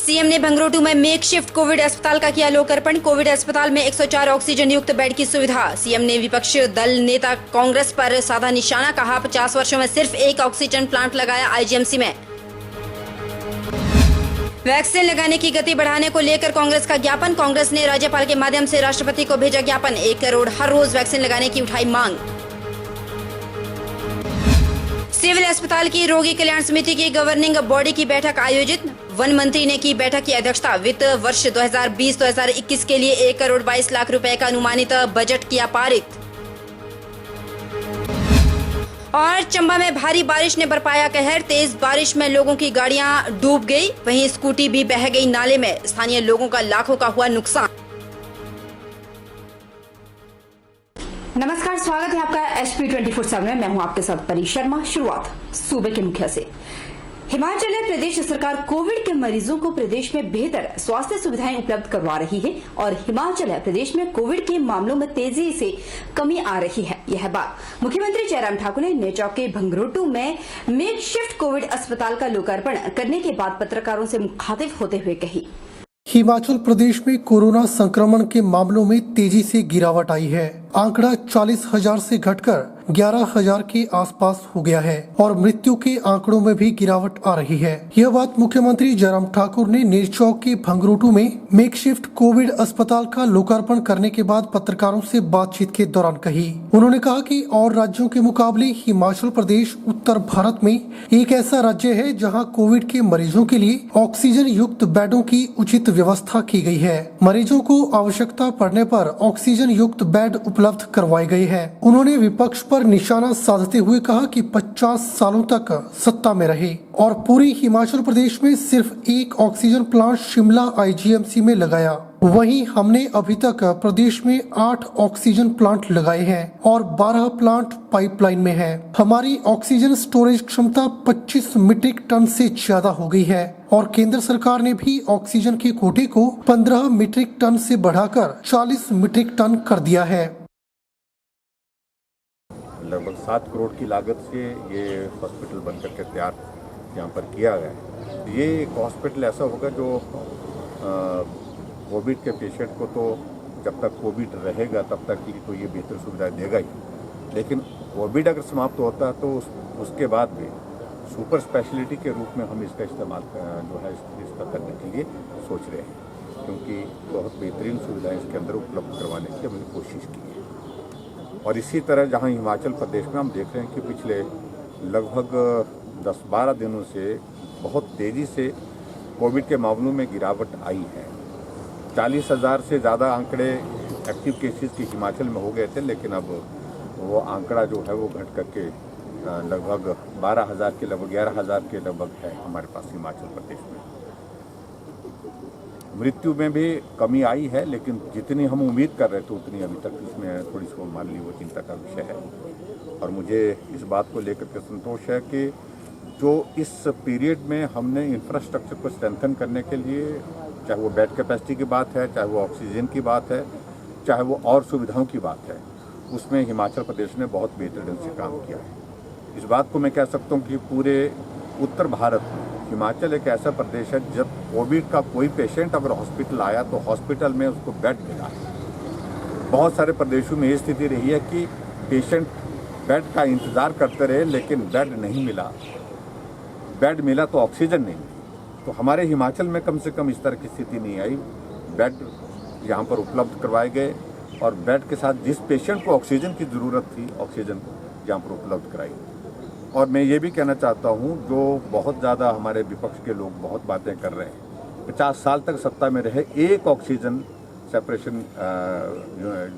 CM ने भंगरोटू में makeshift Covid अस्पताल का किया लोकार्पण। कोविड अस्पताल में 104 ऑक्सीजन युक्त बेड की सुविधा। सीएम ने विपक्ष दल नेता कांग्रेस पर साधा निशाना, कहा 50 वर्षों में सिर्फ एक ऑक्सीजन प्लांट लगाया आईजीएमसी में। वैक्सीन लगाने की गति बढ़ाने को लेकर कांग्रेस का ज्ञापन। कांग्रेस ने राज्यपाल के माध्यम से राष्ट्रपति को भेजा ज्ञापन। 1 करोड़ हर रोज वैक्सीन लगाने की उठाई मांग। सिविल अस्पताल की रोगी कल्याण समिति की गवर्निंग बॉडी की बैठक आयोजित। वन मंत्री ने की बैठक की अध्यक्षता। वित्त वर्ष 2020-2021 के लिए 1 करोड़ 22 लाख रुपए का अनुमानित बजट किया पारित। और चंबा में भारी बारिश ने बरपाया कहर। तेज बारिश में लोगों की गाड़ियां डूब गई, वहीं स्कूटी भी बह गई नाले में। स्थानीय लोगों का लाखों का हुआ नुकसान। नमस्कार, स्वागत है आपका एचपी 24/7 में। मैं हूं आपके साथ परी शर्मा। शुरुआत सूबे के मुख्य से। हिमाचल प्रदेश सरकार कोविड के मरीजों को प्रदेश में बेहतर स्वास्थ्य सुविधाएं उपलब्ध करवा रही है और हिमाचल प्रदेश में कोविड के मामलों में तेजी से कमी आ रही है। यह बात मुख्यमंत्री जयराम ठाकुर ने नेचौक के भंगरोटू में मेकशिफ्ट कोविड अस्पताल का लोकार्पण करने के बाद पत्रकारों से मुखातिब होते हुए कही। हिमाचल प्रदेश में कोरोना संक्रमण के मामलों में तेजी से गिरावट आई है। आंकड़ा 40,000 से घटकर 11,000 के आसपास हो गया है और मृत्यु के आंकड़ों में भी गिरावट आ रही है। यह बात मुख्यमंत्री जयराम ठाकुर ने नेरचौक के भंगरोटू में मेकशिफ्ट कोविड अस्पताल का लोकार्पण करने के बाद पत्रकारों से बातचीत के दौरान कही। उन्होंने कहा कि और राज्यों के मुकाबले हिमाचल प्रदेश उत्तर भारत में एक ऐसा राज्य है जहाँ कोविड के मरीजों के लिए ऑक्सीजन युक्त बेडों की उचित व्यवस्था की गई है। मरीजों को आवश्यकता पड़ने पर ऑक्सीजन युक्त बेड उपलब्ध करवाए गए हैं। उन्होंने विपक्ष पर निशाना साधते हुए कहा कि 50 सालों तक सत्ता में रहे और पूरी हिमाचल प्रदेश में सिर्फ एक ऑक्सीजन प्लांट शिमला आईजीएमसी में लगाया। वहीं हमने अभी तक प्रदेश में 8 ऑक्सीजन प्लांट लगाए हैं और 12 प्लांट पाइपलाइन में है। हमारी ऑक्सीजन स्टोरेज क्षमता 25 मीट्रिक टन से ज्यादा हो गई है और केंद्र सरकार ने भी ऑक्सीजन के कोटे को 15 मीट्रिक टन से बढ़ाकर 40 मीट्रिक टन कर दिया है। लगभग 7 करोड़ की लागत से ये हॉस्पिटल बनकर के तैयार यहाँ पर किया गया है। ये एक हॉस्पिटल ऐसा होगा जो कोविड के पेशेंट को तो जब तक कोविड रहेगा तब तक ही तो ये बेहतर सुविधा देगा ही, लेकिन कोविड अगर समाप्त होता है तो उसके बाद भी सुपर स्पेशलिटी के रूप में हम इसका इस्तेमाल जो है इसका करने के लिए सोच रहे हैं, क्योंकि बहुत बेहतरीन सुविधाएँ इसके अंदर उपलब्ध करवाने की हमने कोशिश की है। और इसी तरह जहां हिमाचल प्रदेश में हम देख रहे हैं कि पिछले लगभग 10-12 दिनों से बहुत तेज़ी से कोविड के मामलों में गिरावट आई है। 40,000 से ज़्यादा आंकड़े एक्टिव केसेस की हिमाचल में हो गए थे, लेकिन अब वो आंकड़ा जो है वो घट करके लगभग 12,000 के लगभग 11,000 के लगभग है हमारे पास हिमाचल प्रदेश में। मृत्यु में भी कमी आई है, लेकिन जितनी हम उम्मीद कर रहे थे उतनी अभी तक इसमें थोड़ी सी मान ली वो चिंता का विषय है। और मुझे इस बात को लेकर के संतोष है कि जो इस पीरियड में हमने इंफ्रास्ट्रक्चर को स्ट्रेंथन करने के लिए, चाहे वो बेड कैपेसिटी की बात है, चाहे वो ऑक्सीजन की बात है, चाहे वो और सुविधाओं की बात है, उसमें हिमाचल प्रदेश ने बहुत बेहतर ढंग से काम किया है। इस बात को मैं कह सकता हूँ कि पूरे उत्तर भारत में हिमाचल एक ऐसा प्रदेश है जब कोविड का कोई पेशेंट अगर हॉस्पिटल आया तो हॉस्पिटल में उसको बेड मिला। बहुत सारे प्रदेशों में ये स्थिति रही है कि पेशेंट बेड का इंतज़ार करते रहे लेकिन बेड नहीं मिला, बेड मिला तो ऑक्सीजन नहीं मिली। तो हमारे हिमाचल में कम से कम इस तरह की स्थिति नहीं आई। बेड यहाँ पर उपलब्ध करवाए गए और बेड के साथ जिस पेशेंट को ऑक्सीजन की ज़रूरत थी ऑक्सीजन यहाँ पर उपलब्ध कराई। और मैं ये भी कहना चाहता हूँ, जो बहुत ज़्यादा हमारे विपक्ष के लोग बहुत बातें कर रहे हैं, 50 साल तक सत्ता में रहे, एक ऑक्सीजन सेपरेशन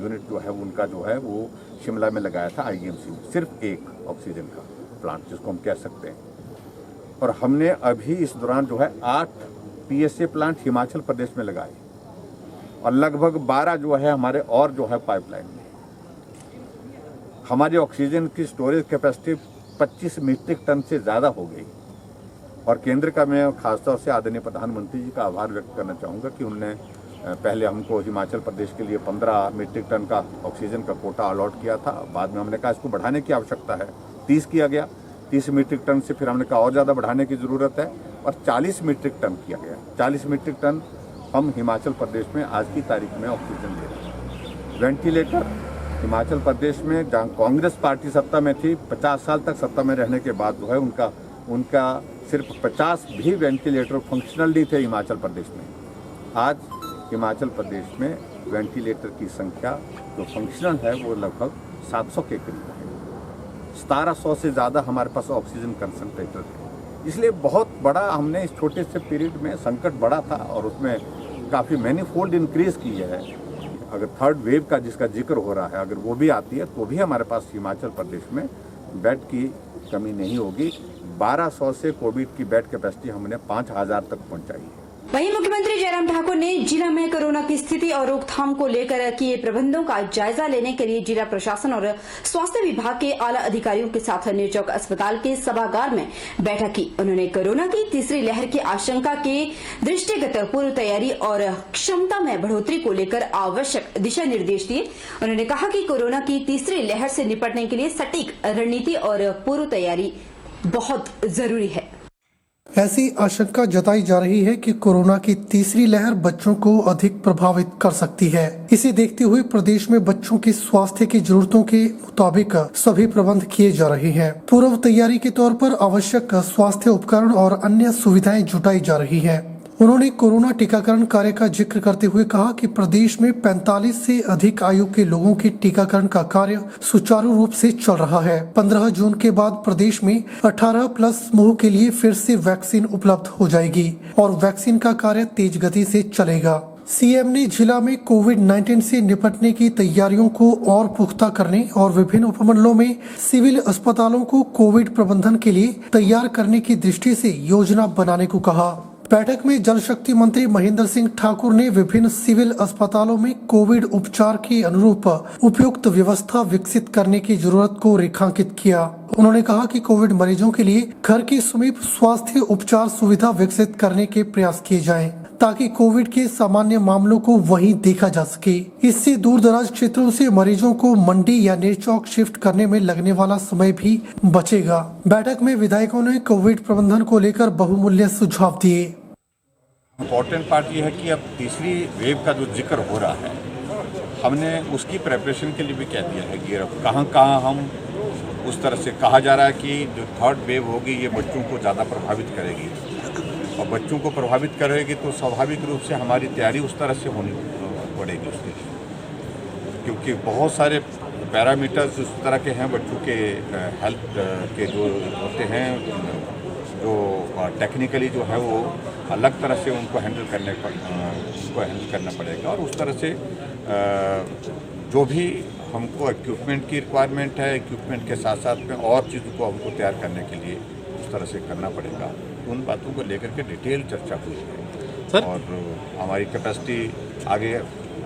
यूनिट जो है उनका जो है वो शिमला में लगाया था आईजीएमसी में, सिर्फ एक ऑक्सीजन का प्लांट जिसको हम कह सकते हैं। और हमने अभी इस दौरान जो है 8 पीएसए प्लांट हिमाचल प्रदेश में लगाए और लगभग 12 जो है हमारे और जो है पाइपलाइन में। हमारी ऑक्सीजन की स्टोरेज कैपेसिटी 25 मीट्रिक टन से ज़्यादा हो गई। और केंद्र का मैं खासतौर से आदरणीय प्रधानमंत्री जी का आभार व्यक्त करना चाहूँगा कि उन्होंने पहले हमको हिमाचल प्रदेश के लिए 15 मीट्रिक टन का ऑक्सीजन का कोटा अलॉट किया था। बाद में हमने कहा इसको बढ़ाने की आवश्यकता है, 30 किया गया, 30 मीट्रिक टन से फिर हमने कहा और ज़्यादा बढ़ाने की ज़रूरत है और 40 मीट्रिक टन किया गया। 40 मीट्रिक टन हम हिमाचल प्रदेश में आज की तारीख में ऑक्सीजन ले रहे हैं। वेंटिलेटर हिमाचल प्रदेश में जहाँ कांग्रेस पार्टी सत्ता में थी, 50 साल तक सत्ता में रहने के बाद जो है उनका सिर्फ 50 भी वेंटिलेटर फंक्शनल नहीं थे हिमाचल प्रदेश में। आज हिमाचल प्रदेश में वेंटिलेटर की संख्या जो फंक्शनल है वो लगभग 700 के करीब है। 1700 से ज़्यादा हमारे पास ऑक्सीजन कंसंट्रेटर है। इसलिए बहुत बड़ा हमने इस छोटे से पीरियड में संकट बड़ा था और उसमें काफ़ी मैनीफोल्ड इंक्रीज की है। अगर थर्ड वेव का जिसका जिक्र हो रहा है अगर वो भी आती है तो भी हमारे पास हिमाचल प्रदेश में बेड की कमी नहीं होगी। 1200 से कोविड की बेड कैपेसिटी हमने 5000 तक पहुंचाई है। वहीं मुख्यमंत्री जयराम ठाकुर ने जिला में कोरोना की स्थिति और रोकथाम को लेकर किए प्रबंधों का जायजा लेने के लिए जिला प्रशासन और स्वास्थ्य विभाग के आला अधिकारियों के साथ निरचौक अस्पताल के सभागार में बैठक की। उन्होंने कोरोना की तीसरी लहर की आशंका के दृष्टिगत पूर्व तैयारी और क्षमता में बढ़ोतरी को लेकर आवश्यक दिशा निर्देश दिए। उन्होंने कहा कि कोरोना की तीसरी लहर से निपटने के लिए सटीक रणनीति और पूर्व तैयारी बहुत जरूरी है। ऐसी आशंका जताई जा रही है कि कोरोना की तीसरी लहर बच्चों को अधिक प्रभावित कर सकती है। इसे देखते हुए प्रदेश में बच्चों की स्वास्थ्य की जरूरतों के मुताबिक सभी प्रबंध किए जा रहे हैं। पूर्व तैयारी के तौर पर आवश्यक स्वास्थ्य उपकरण और अन्य सुविधाएं जुटाई जा रही है। उन्होंने कोरोना टीकाकरण कार्य का जिक्र करते हुए कहा कि प्रदेश में 45 से अधिक आयु के लोगों के टीकाकरण का कार्य सुचारू रूप से चल रहा है। 15 जून के बाद प्रदेश में 18+ समूह के लिए फिर से वैक्सीन उपलब्ध हो जाएगी और वैक्सीन का कार्य तेज गति से चलेगा। सीएम ने जिला में कोविड-19 से निपटने की तैयारियों को और पुख्ता करने और विभिन्न उपमंडलों में सिविल अस्पतालों को कोविड प्रबंधन के लिए तैयार करने की दृष्टि से योजना बनाने को कहा। बैठक में जल शक्ति मंत्री महेंद्र सिंह ठाकुर ने विभिन्न सिविल अस्पतालों में कोविड उपचार के अनुरूप उपयुक्त व्यवस्था विकसित करने की जरूरत को रेखांकित किया। उन्होंने कहा कि कोविड मरीजों के लिए घर के समीप स्वास्थ्य उपचार सुविधा विकसित करने के प्रयास किए जाएं, ताकि कोविड के सामान्य मामलों को वहीं देखा जा सके। इससे दूर दराज क्षेत्रों से मरीजों को मंडी या नेरचौक शिफ्ट करने में लगने वाला समय भी बचेगा। बैठक में विधायकों ने कोविड प्रबंधन को लेकर बहुमूल्य सुझाव दिए। इम्पोर्टेंट पार्ट ये है कि अब तीसरी वेव का जो जिक्र हो रहा है हमने उसकी प्रेपरेशन के लिए भी कह दिया है कि अब कहाँ हम उस तरह से कहा जा रहा है कि जो थर्ड वेव होगी ये बच्चों को ज़्यादा प्रभावित करेगी और बच्चों को प्रभावित करेगी तो स्वाभाविक रूप से हमारी तैयारी उस तरह से होनी पड़ेगी उसके लिए, क्योंकि बहुत सारे पैरामीटर्स उस तरह के हैं बच्चों के हेल्थ के जो होते हैं जो टेक्निकली जो है वो अलग तरह से उनको हैंडल करना पड़ेगा और उस तरह से जो भी हमको इक्विपमेंट की रिक्वायरमेंट है इक्विपमेंट के साथ साथ में और चीज़ों को हमको तैयार करने के लिए उस तरह से करना पड़ेगा। उन बातों को लेकर के डिटेल चर्चा हुई है सर। और हमारी कैपेसिटी आगे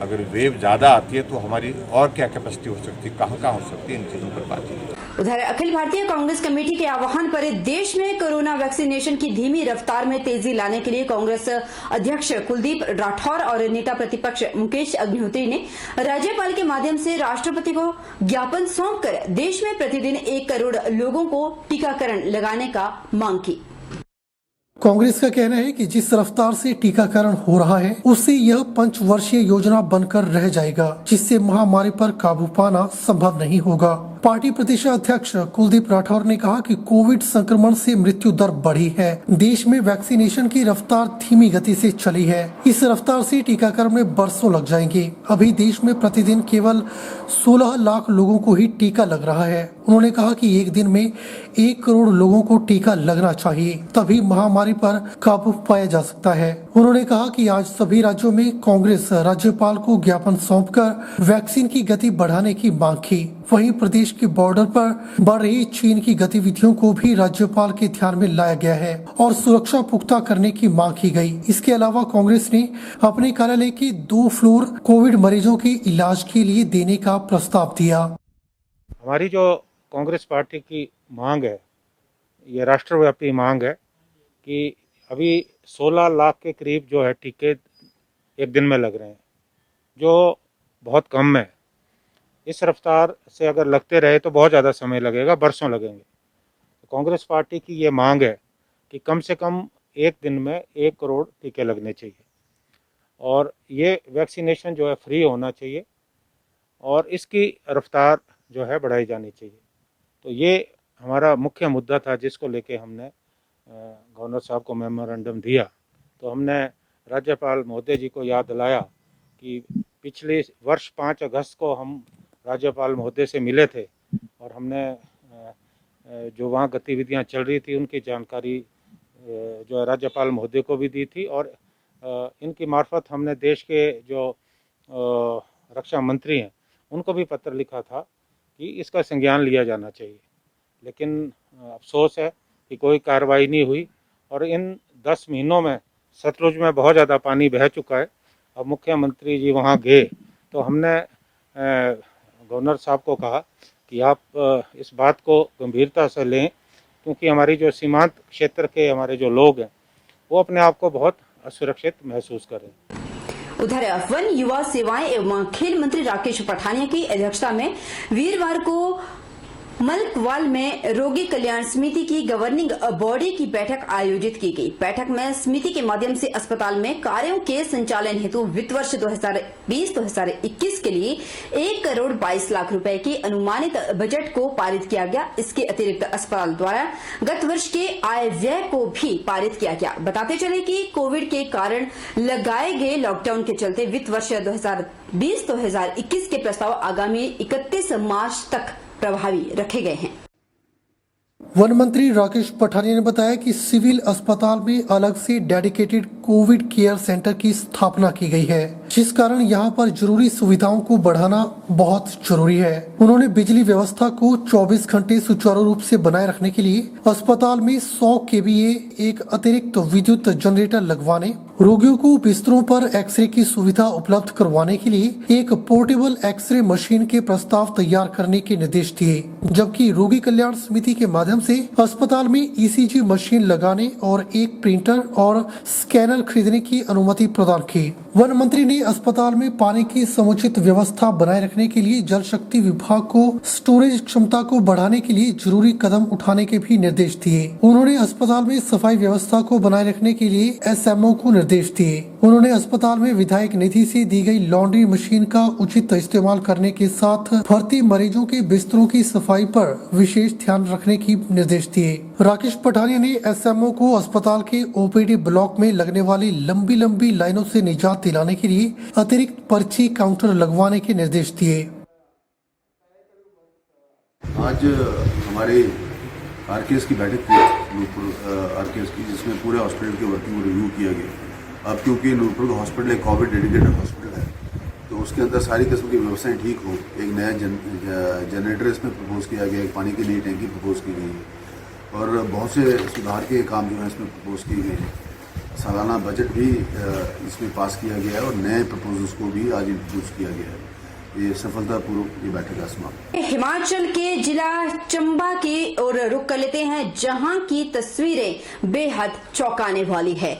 अगर वेव ज़्यादा आती है तो हमारी और क्या कैपेसिटी हो सकती है, कहाँ हो सकती है, इन चीज़ों पर बात की। उधर अखिल भारतीय कांग्रेस कमेटी के आह्वान पर देश में कोरोना वैक्सीनेशन की धीमी रफ्तार में तेजी लाने के लिए कांग्रेस अध्यक्ष कुलदीप राठौर और नेता प्रतिपक्ष मुकेश अग्निहोत्री ने राज्यपाल के माध्यम से राष्ट्रपति को ज्ञापन सौंपकर देश में प्रतिदिन 1 करोड़ लोगों को टीकाकरण लगाने का मांग की। कांग्रेस का कहना है कि जिस रफ्तार से टीकाकरण हो रहा है उससे यह 5 वर्षीय योजना बनकर रह जाएगा, जिससे महामारी पर काबू पाना संभव नहीं होगा। पार्टी प्रदेश अध्यक्ष कुलदीप राठौर ने कहा कि कोविड संक्रमण से मृत्यु दर बढ़ी है। देश में वैक्सीनेशन की रफ्तार धीमी गति से चली है। इस रफ्तार से टीकाकरण में बरसों लग जाएंगे। अभी देश में प्रतिदिन केवल 16 लाख लोगों को ही टीका लग रहा है। उन्होंने कहा कि एक दिन में 1 करोड़ लोगों को टीका लगना चाहिए, तभी महामारी पर काबू पाया जा सकता है। उन्होंने कहा कि आज सभी राज्यों में कांग्रेस राज्यपाल को ज्ञापन सौंपकर वैक्सीन की गति बढ़ाने की मांग की। वहीं प्रदेश के बॉर्डर पर बढ़ रही चीन की गतिविधियों को भी राज्यपाल के ध्यान में लाया गया है और सुरक्षा पुख्ता करने की मांग की गई। इसके अलावा कांग्रेस ने अपने कार्यालय के 2 फ्लोर कोविड मरीजों के इलाज के लिए देने का प्रस्ताव दिया। हमारी जो कांग्रेस पार्टी की मांग है, ये राष्ट्रव्यापी मांग है कि अभी 16 लाख के करीब जो है टीके एक दिन में लग रहे हैं, जो बहुत कम है। इस रफ्तार से अगर लगते रहे तो बहुत ज़्यादा समय लगेगा, बरसों लगेंगे। तो कांग्रेस पार्टी की ये मांग है कि कम से कम एक दिन में 1 करोड़ टीके लगने चाहिए और ये वैक्सीनेशन जो है फ्री होना चाहिए और इसकी रफ्तार जो है बढ़ाई जानी चाहिए। तो ये हमारा मुख्य मुद्दा था जिसको लेके हमने गवर्नर साहब को मेमोरेंडम दिया। तो हमने राज्यपाल महोदय जी को याद दिलाया कि पिछले वर्ष 5 अगस्त को हम राज्यपाल महोदय से मिले थे और हमने जो वहाँ गतिविधियाँ चल रही थी उनकी जानकारी जो है राज्यपाल महोदय को भी दी थी और इनकी मार्फत हमने देश के जो रक्षा मंत्री हैं उनको भी पत्र लिखा था कि इसका संज्ञान लिया जाना चाहिए। लेकिन अफसोस है कि कोई कार्रवाई नहीं हुई और इन 10 महीनों में सतलुज में बहुत ज़्यादा पानी बह चुका है। अब मुख्यमंत्री जी वहाँ गए तो हमने गवर्नर साहब को कहा कि आप इस बात को गंभीरता से लें क्योंकि हमारी जो सीमांत क्षेत्र के हमारे जो लोग हैं वो अपने आप को बहुत असुरक्षित महसूस कर रहे हैं। उधर वन युवा सेवाएं एवं खेल मंत्री राकेश पठानिया की अध्यक्षता में वीरवार को मलकवाल में रोगी कल्याण समिति की गवर्निंग बॉडी की बैठक आयोजित की गई। बैठक में समिति के माध्यम से अस्पताल में कार्यों के संचालन हेतु वित्त वर्ष 2020-2021 के लिए 1 करोड़ 22 लाख रुपए के अनुमानित बजट को पारित किया गया। इसके अतिरिक्त अस्पताल द्वारा गत वर्ष के आय व्यय को भी पारित किया गया। बताते चले कि कोविड के कारण लगाए गए लॉकडाउन के चलते वित्त वर्ष 2020-2021 के प्रस्ताव आगामी 31 मार्च तक प्रभावी रखे गए हैं। वन मंत्री राकेश पठानिया ने बताया कि सिविल अस्पताल में अलग से डेडिकेटेड कोविड केयर सेंटर की स्थापना की गई है, जिस कारण यहां पर जरूरी सुविधाओं को बढ़ाना बहुत जरूरी है। उन्होंने बिजली व्यवस्था को 24 घंटे सुचारू रूप से बनाए रखने के लिए अस्पताल में 100 kVA एक अतिरिक्त विद्युत जनरेटर लगवाने, रोगियों को बिस्तरों पर एक्सरे की सुविधा उपलब्ध करवाने के लिए एक पोर्टेबल एक्सरे मशीन के प्रस्ताव तैयार करने के निर्देश दिए, जबकि रोगी कल्याण समिति के माध्यम से अस्पताल में ECG मशीन लगाने और एक प्रिंटर और स्कैनर खरीदने की अनुमति प्रदान की। वन मंत्री ने अस्पताल में पानी की समुचित व्यवस्था बनाए रखने के लिए जल शक्ति विभाग को स्टोरेज क्षमता को बढ़ाने के लिए जरूरी कदम उठाने के भी निर्देश दिए। उन्होंने अस्पताल में सफाई व्यवस्था को बनाए रखने के लिए SMO को निर्देश दिए। उन्होंने अस्पताल में विधायक निधि से दी गई लॉन्ड्री मशीन का उचित इस्तेमाल करने के साथ भर्ती मरीजों के बिस्तरों की सफाई पर विशेष ध्यान रखने की निर्देश दिए। राकेश पठानिया ने SMO को अस्पताल के OPD ब्लॉक में लगने वाली लंबी लाइनों से निजात दिलाने के लिए अतिरिक्त पर्ची काउंटर लगवाने के निर्देश दिए। आज हमारे RKS की बैठक थी, नूरपुर RKS की, जिसमें पूरे हॉस्पिटल की वर्किंग रिव्यू किया गया। अब क्योंकि नूरपुर का हॉस्पिटल एक कोविड डेडिकेटेड हॉस्पिटल है तो उसके अंदर सारी किस्म की व्यवस्थाएं ठीक हो। एक नया जनरेटर इसमें प्रपोज किया गया, एक पानी की नई टैंकी प्रपोज की गई है और बहुत से सुधार के काम जो है इसमें प्रपोज किए गए हैं। सालाना बजट भी इसमें पास किया गया है और नए प्रपोजल्स को भी आज इंट्रोड्यूस किया गया है। ये सफलतापूर्वक ये बैठक समाप्त। हिमाचल के जिला चंबा की ओर रुख कर लेते हैं, जहां की तस्वीरें बेहद चौंकाने वाली है।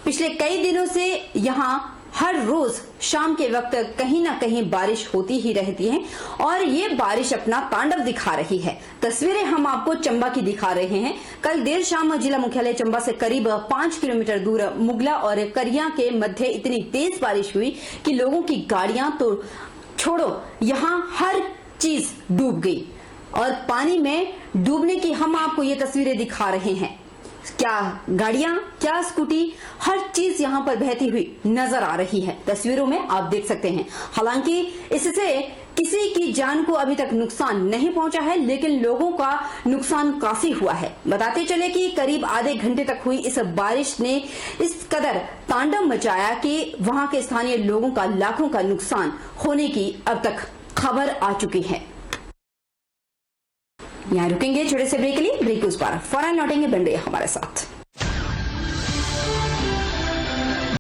पिछले कई दिनों से यहां हर रोज शाम के वक्त कहीं ना कहीं बारिश होती ही रहती है और ये बारिश अपना तांडव दिखा रही है। तस्वीरें हम आपको चंबा की दिखा रहे हैं। कल देर शाम जिला मुख्यालय चंबा से करीब 5 किलोमीटर दूर मुगला और करिया के मध्य इतनी तेज बारिश हुई कि लोगों की गाड़ियां तो छोड़ो, यहाँ हर चीज डूब गई और पानी में डूबने की हम आपको ये तस्वीरें दिखा रहे हैं। क्या गाड़ियां, क्या स्कूटी, हर चीज यहां पर बहती हुई नजर आ रही है। तस्वीरों में आप देख सकते हैं। हालांकि इससे किसी की जान को अभी तक नुकसान नहीं पहुंचा है, लेकिन लोगों का नुकसान काफी हुआ है। बताते चले कि करीब आधे घंटे तक हुई इस बारिश ने इस कदर तांडव मचाया कि वहां के स्थानीय लोगों का लाखों का नुकसान होने की अब तक खबर आ चुकी है। यहाँ रुकेंगे छोटे से ब्रेक के लिए। ब्रेक उस पर फौरन लौटेंगे, बन रहे हमारे साथ।